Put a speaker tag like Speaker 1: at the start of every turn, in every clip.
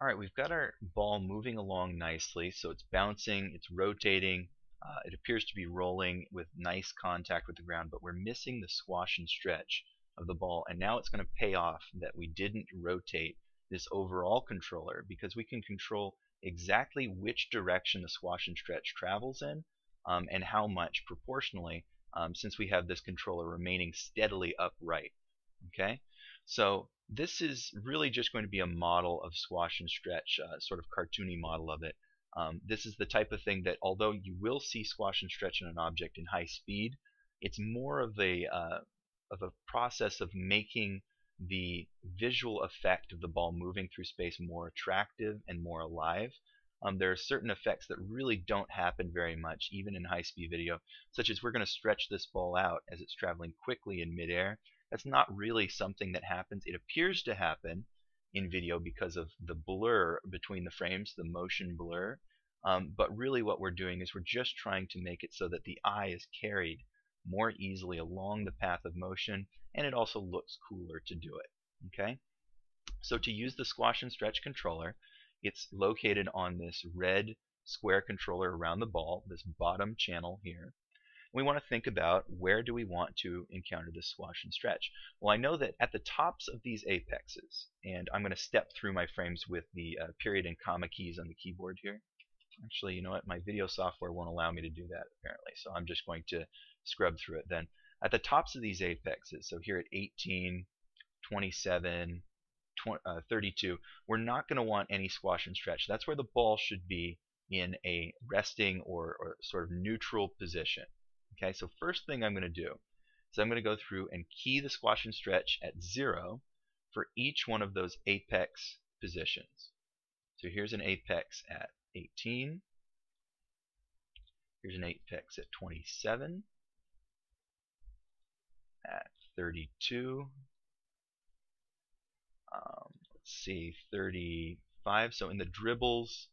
Speaker 1: Alright, we've got our ball moving along nicely, so it's bouncing, it's rotating, it appears to be rolling with nice contact with the ground, but we're missing the swash and stretch of the ball, and now it's going to pay off that we didn't rotate this overall controller, because we can control exactly which direction the swash and stretch travels in, and how much proportionally, since we have this controller remaining steadily upright. Okay, so this is really just going to be a model of swash and stretch, sort of cartoony model of it. This is the type of thing that, although you will see swash and stretch in an object in high speed, it's more of a process of making the visual effect of the ball moving through space more attractive and more alive. There are certain effects that really don't happen very much, even in high-speed video, such as we're going to stretch this ball out as it's traveling quickly in midair. That's not really something that happens. It appears to happen in video because of the blur between the frames, the motion blur. But really what we're doing is we're just trying to make it so that the eye is carried more easily along the path of motion, and it also looks cooler to do it. Okay? So to use the squash and stretch controller, it's located on this red square controller around the ball, this bottom channel here. We want to think about, where do we want to encounter this swash and stretch? Well, I know that at the tops of these apexes, and I'm going to step through my frames with the period and comma keys on the keyboard here. Actually, you know what? My video software won't allow me to do that, apparently, so I'm just going to scrub through it then. At the tops of these apexes, so here at 18, 27, 32, we're not going to want any squash and stretch. That's where the ball should be in a resting or sort of neutral position. Okay, so first thing I'm going to do is I'm going to go through and key the squash and stretch at 0 for each one of those apex positions. So here's an apex at 18. Here's an apex at 27, at 32. Let's see, 35. So in the dribbles,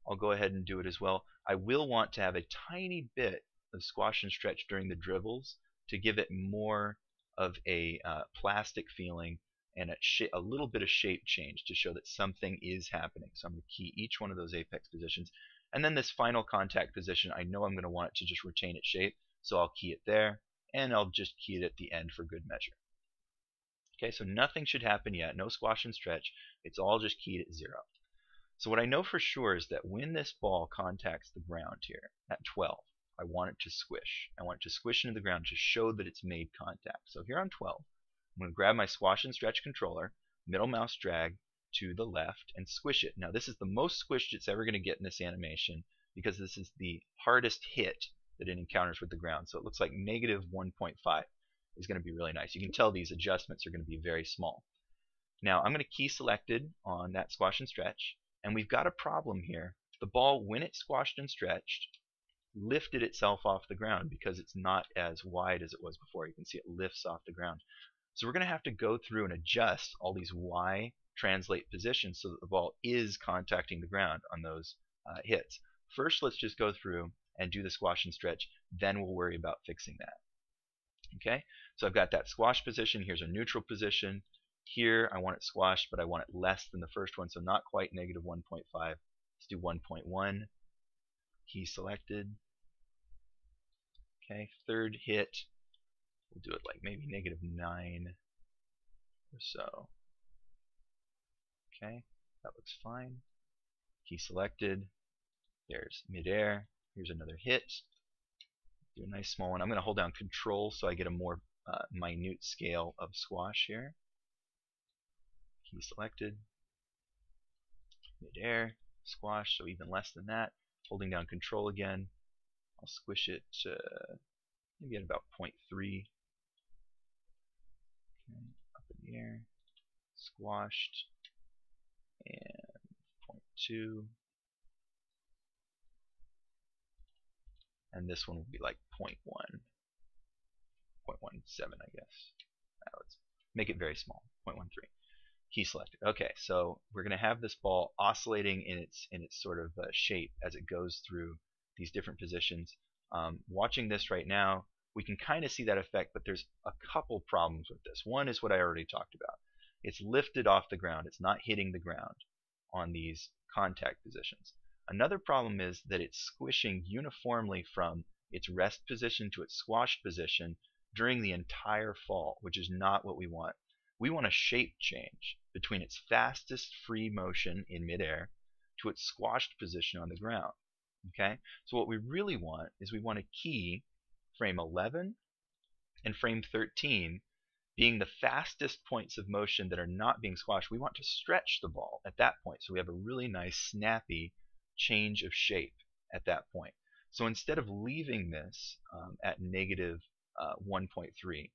Speaker 1: I'll go ahead and do it as well. I will want to have a tiny bit of squash and stretch during the dribbles to give it more of a plastic feeling and a little bit of shape change to show that something is happening. So I'm going to key each one of those apex positions. And then this final contact position, I know I'm going to want it to just retain its shape, so I'll key it there, and I'll just key it at the end for good measure. Okay, so nothing should happen yet, no squash and stretch. It's all just keyed at 0. So what I know for sure is that when this ball contacts the ground here at 12, I want it to squish. I want it to squish into the ground to show that it's made contact. So here on 12, I'm going to grab my squash and stretch controller, middle mouse drag to the left, and squish it. Now this is the most squished it's ever going to get in this animation, because this is the hardest hit that it encounters with the ground. So it looks like negative 1.5 is going to be really nice. You can tell these adjustments are going to be very small. Now I'm going to key selected on that squash and stretch, and we've got a problem here. The ball, when it squashed and stretched, lifted itself off the ground because it's not as wide as it was before. You can see it lifts off the ground. So we're going to have to go through and adjust all these Y translate positions so that the ball is contacting the ground on those hits. First, let's just go through and do the squash and stretch, then we'll worry about fixing that. Okay, so I've got that squash position. Here's a neutral position. Here I want it squashed, but I want it less than the first one, so not quite negative 1.5. Let's do 1.1. Key selected. Okay, third hit, we'll do it like maybe negative 9 or so. Okay, that looks fine. Key selected. There's midair. Here's another hit. Do a nice small one. I'm going to hold down Control so I get a more minute scale of squash here. Key selected. Midair. Squash, so even less than that. Holding down Control again. I'll squish it to maybe at about 0.3. Okay, up in the air. Squashed. And 0.2. And this one will be like 0.1, 0.17, I guess. Let's make it very small, 0.13. Key selected. Okay, so we're going to have this ball oscillating in its sort of shape as it goes through these different positions. Watching this right now, we can kind of see that effect, but there's a couple problems with this. One is what I already talked about. It's lifted off the ground. It's not hitting the ground. on these contact positions. Another problem is that it's squishing uniformly from its rest position to its squashed position during the entire fall, which is not what we want. We want a shape change between its fastest free motion in midair to its squashed position on the ground. Okay? So what we really want is we want to key frame 11 and frame 13 being the fastest points of motion that are not being squashed. We want to stretch the ball at that point, so we have a really nice snappy change of shape at that point. So instead of leaving this at negative 1.3,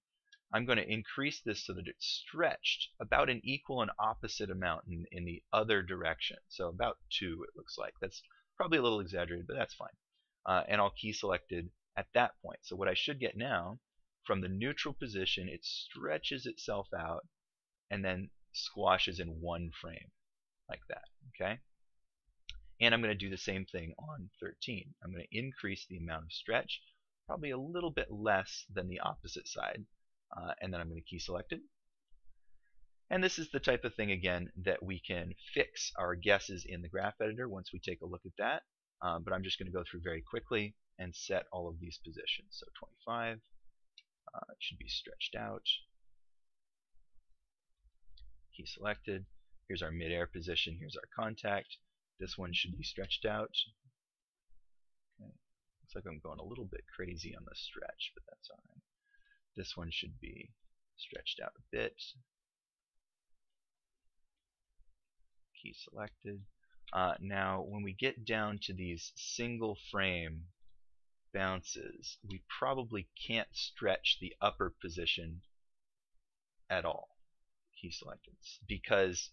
Speaker 1: I'm going to increase this so that it's stretched about an equal and opposite amount in the other direction. So about 2, it looks like. That's probably a little exaggerated, but that's fine. And I'll key selected at that point. So what I should get now, from the neutral position, it stretches itself out and then squashes in one frame like that. Okay? And I'm going to do the same thing on 13. I'm going to increase the amount of stretch, probably a little bit less than the opposite side. And then I'm going to key selected. And this is the type of thing, again, that we can fix our guesses in the graph editor once we take a look at that. But I'm just going to go through very quickly and set all of these positions. So 25 it should be stretched out. Key selected. Here's our midair position. Here's our contact. This one should be stretched out. Okay. Looks like I'm going a little bit crazy on the stretch, but that's all right. This one should be stretched out a bit. Key selected. Now, when we get down to these single frame bounces, we probably can't stretch the upper position at all. Key selected. Because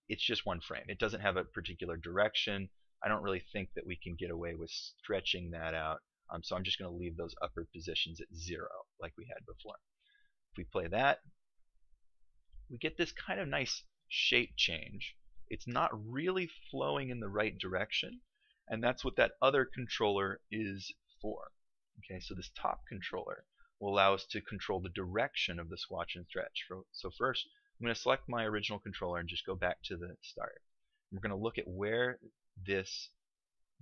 Speaker 1: it's just one frame. It doesn't have a particular direction. I don't really think that we can get away with stretching that out. So I'm just going to leave those upper positions at 0 like we had before. If we play that, we get this kind of nice shape change. It's not really flowing in the right direction, and that's what that other controller is for. Okay, so this top controller will allow us to control the direction of the squash and stretch. So first, I'm going to select my original controller and just go back to the start. We're going to look at where this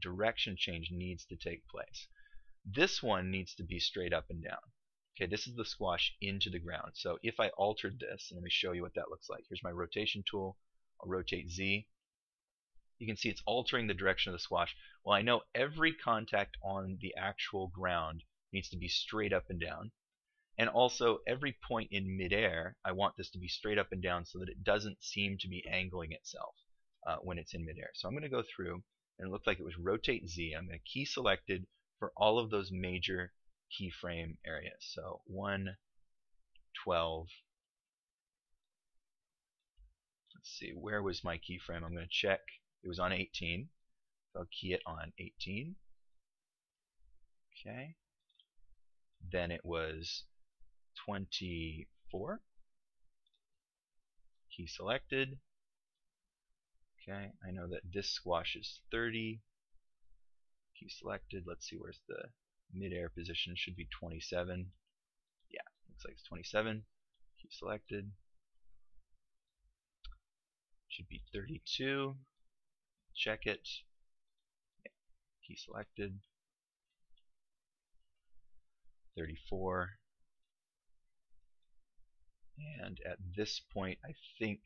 Speaker 1: direction change needs to take place. This one needs to be straight up and down. Okay, this is the squash into the ground. So if I altered this, and let me show you what that looks like. Here's my rotation tool. I'll rotate Z. You can see it's altering the direction of the squash. Well, I know every contact on the actual ground needs to be straight up and down. And also, every point in midair, I want this to be straight up and down so that it doesn't seem to be angling itself when it's in midair. So I'm going to go through, and it looked like it was rotate Z. I'm going to key selected for all of those major keyframe areas. So 1, 12. Let's see, where was my keyframe? I'm going to check. It was on 18. So I'll key it on 18. Okay. Then it was 24. Key selected. Okay, I know that this squash is 30. Key selected. Let's see, where's the midair position? Should be 27. Yeah, looks like it's 27. Key selected. Should be 32. Check it. Yeah. Key selected. 34. And at this point, I think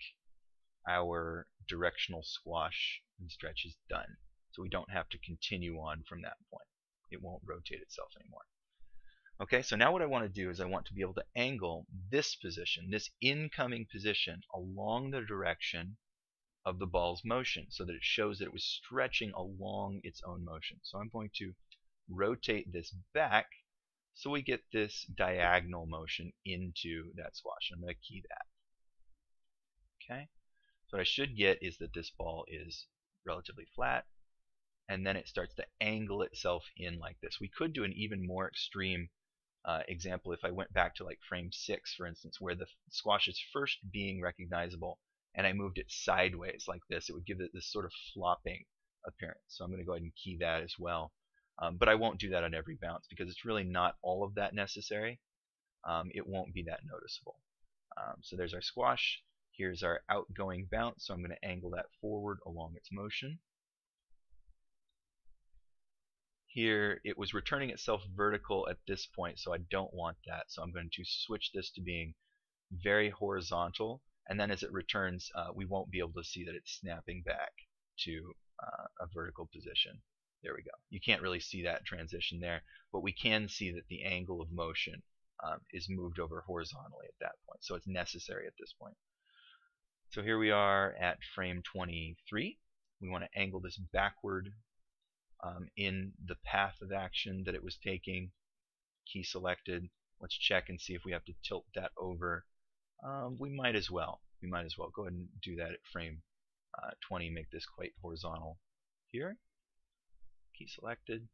Speaker 1: our directional squash and stretch is done. So we don't have to continue on from that point. It won't rotate itself anymore. Okay, so now what I want to do is I want to be able to angle this position, this incoming position, along the direction of the ball's motion so that it shows that it was stretching along its own motion. So I'm going to rotate this back so we get this diagonal motion into that squash. I'm going to key that. Okay, so what I should get is that this ball is relatively flat, and then it starts to angle itself in like this. We could do an even more extreme example if I went back to like frame 6, for instance, where the squash is first being recognizable and I moved it sideways like this. It would give it this sort of flopping appearance. So I'm going to go ahead and key that as well. But I won't do that on every bounce because it's really not all of that necessary. It won't be that noticeable. So there's our squash. Here's our outgoing bounce, so I'm going to angle that forward along its motion. Here it was returning itself vertical at this point, so I don't want that, so I'm going to switch this to being very horizontal, and then as it returns we won't be able to see that it's snapping back to a vertical position. There we go. You can't really see that transition there, but we can see that the angle of motion is moved over horizontally at that point, so it's necessary at this point. So here we are at frame 23. We want to angle this backward in the path of action that it was taking. Key selected. Let's check and see if we have to tilt that over. We might as well. We might as well go ahead and do that at frame 20. Make this quite horizontal here. Key selected.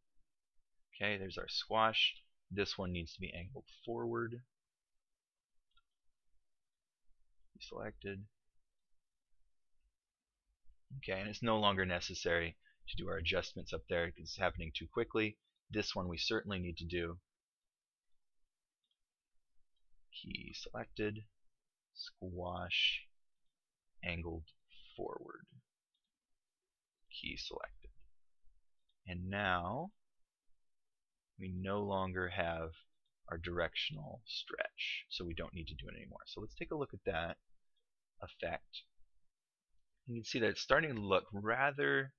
Speaker 1: Okay, there's our squash. This one needs to be angled forward. Key selected. Okay, and it's no longer necessary to do our adjustments up there because it's happening too quickly. This one we certainly need to do. Key selected, squash, angled forward. Key selected. And now we no longer have our directional stretch, so we don't need to do it anymore. So let's take a look at that effect. You can see that it's starting to look rather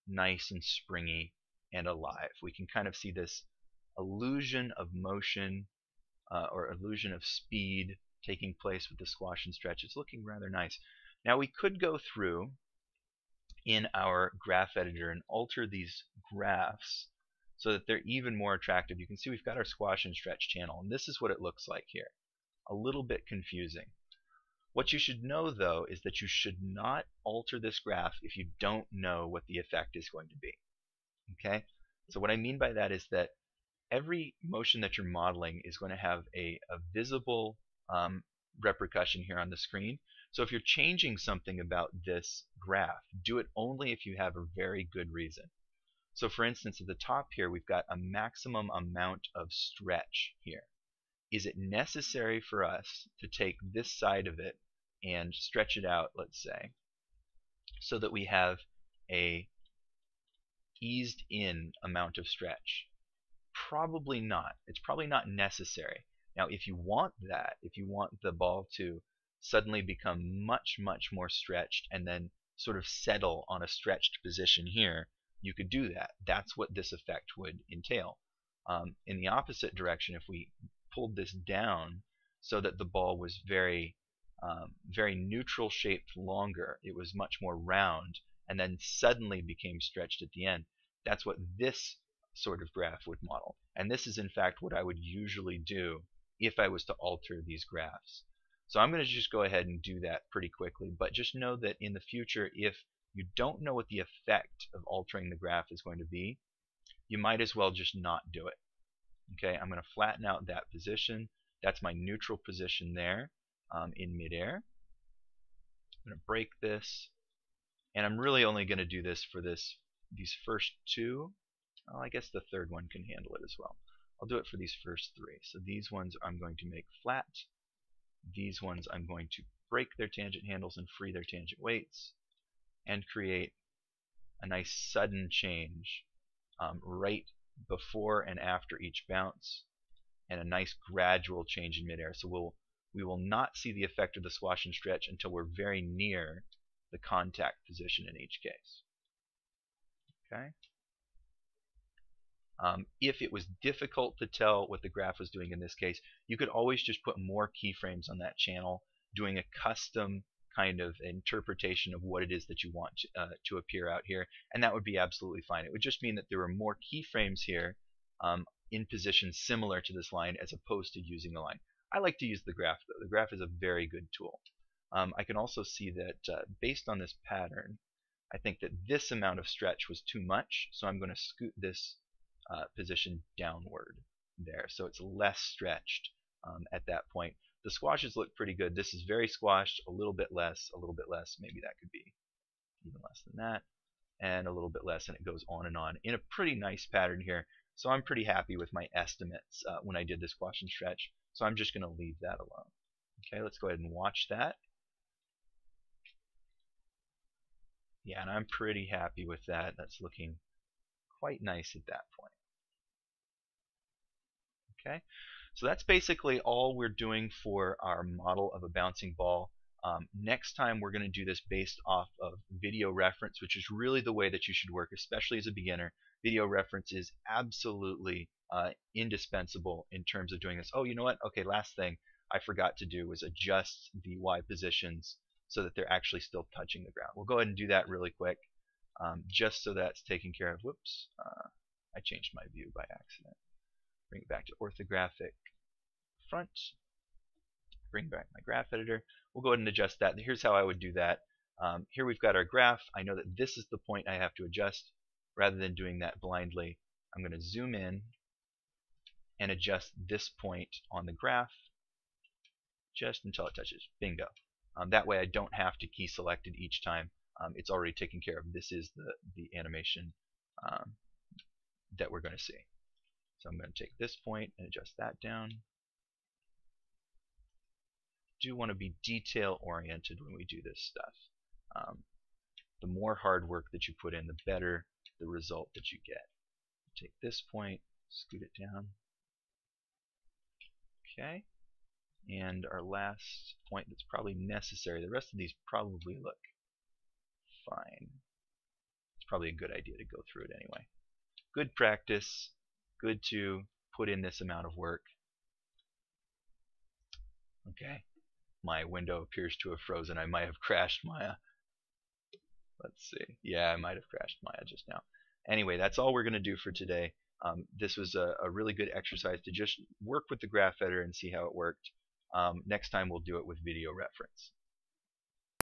Speaker 1: nice and springy and alive. We can kind of see this illusion of motion or illusion of speed taking place with the squash and stretch. It's looking rather nice. Now we could go through in our graph editor and alter these graphs so that they're even more attractive. You can see we've got our squash and stretch channel, and this is what it looks like here. A little bit confusing. What you should know, though, is that you should not alter this graph if you don't know what the effect is going to be. Okay? So what I mean by that is that every motion that you're modeling is going to have a visible repercussion here on the screen. So if you're changing something about this graph, do it only if you have a very good reason. So for instance, at the top here, we've got a maximum amount of stretch here. Is it necessary for us to take this side of it and stretch it out, let's say, so that we have a eased in amount of stretch? Probably not. It's probably not necessary. Now if you want that, if you want the ball to suddenly become much more stretched and then sort of settle on a stretched position here, you could do that. That's what this effect would entail. In the opposite direction, if we pulled this down so that the ball was very neutral shaped longer, it was much more round, and then suddenly became stretched at the end, that's what this sort of graph would model. And this is in fact what I would usually do if I was to alter these graphs. So I'm going to just go ahead and do that pretty quickly, but just know that in the future, if you don't know what the effect of altering the graph is going to be, you might as well just not do it. Okay, I'm going to flatten out that position. That's my neutral position there in midair. I'm going to break this, and I'm really only going to do this for these first two. Well, I guess the third one can handle it as well. I'll do it for these first three. So these ones I'm going to make flat. These ones I'm going to break their tangent handles and free their tangent weights and create a nice sudden change right before and after each bounce, and a nice gradual change in midair. So we will not see the effect of the squash and stretch until we're very near the contact position in each case. Okay. If it was difficult to tell what the graph was doing in this case, you could always just put more keyframes on that channel, doing a custom kind of interpretation of what it is that you want to appear out here, and that would be absolutely fine. It would just mean that there were more keyframes here in positions similar to this line as opposed to using the line. I like to use the graph, though. The graph is a very good tool. I can also see that based on this pattern, I think that this amount of stretch was too much, so I'm going to scoot this position downward there, so it's less stretched at that point. The squashes look pretty good. This is very squashed, a little bit less, maybe that could be even less than that, and a little bit less, and it goes on and on in a pretty nice pattern here. So I'm pretty happy with my estimates when I did the squash and stretch, so I'm just going to leave that alone. Okay, let's go ahead and watch that. Yeah, and I'm pretty happy with that. That's looking quite nice at that point. Okay, so that's basically all we're doing for our model of a bouncing ball. Next time we're going to do this based off of video reference, which is really the way that you should work, especially as a beginner. Video reference is absolutely indispensable in terms of doing this. Oh, you know what? Okay, last thing I forgot to do was adjust the Y positions so that they're actually still touching the ground. We'll go ahead and do that really quick, just so that's taken care of. Whoops, I changed my view by accident. Bring it back to orthographic front. Bring back my graph editor. We'll go ahead and adjust that. Here's how I would do that. Here we've got our graph. I know that this is the point I have to adjust. Rather than doing that blindly, I'm going to zoom in and adjust this point on the graph just until it touches. Bingo. That way I don't have to key select it each time. It's already taken care of. This is the animation that we're going to see. So I'm going to take this point and adjust that down. Do want to be detail oriented when we do this stuff. The more hard work that you put in, the better the result that you get. Take this point, scoot it down. Okay. And our last point that's probably necessary. The rest of these probably look fine. It's probably a good idea to go through it anyway. Good practice. Good to put in this amount of work. Okay. My window appears to have frozen. I might have crashed Maya. Let's see. Yeah, I might have crashed Maya just now. Anyway, that's all we're going to do for today. This was a really good exercise to just work with the graph editor and see how it worked. Next time we'll do it with video reference.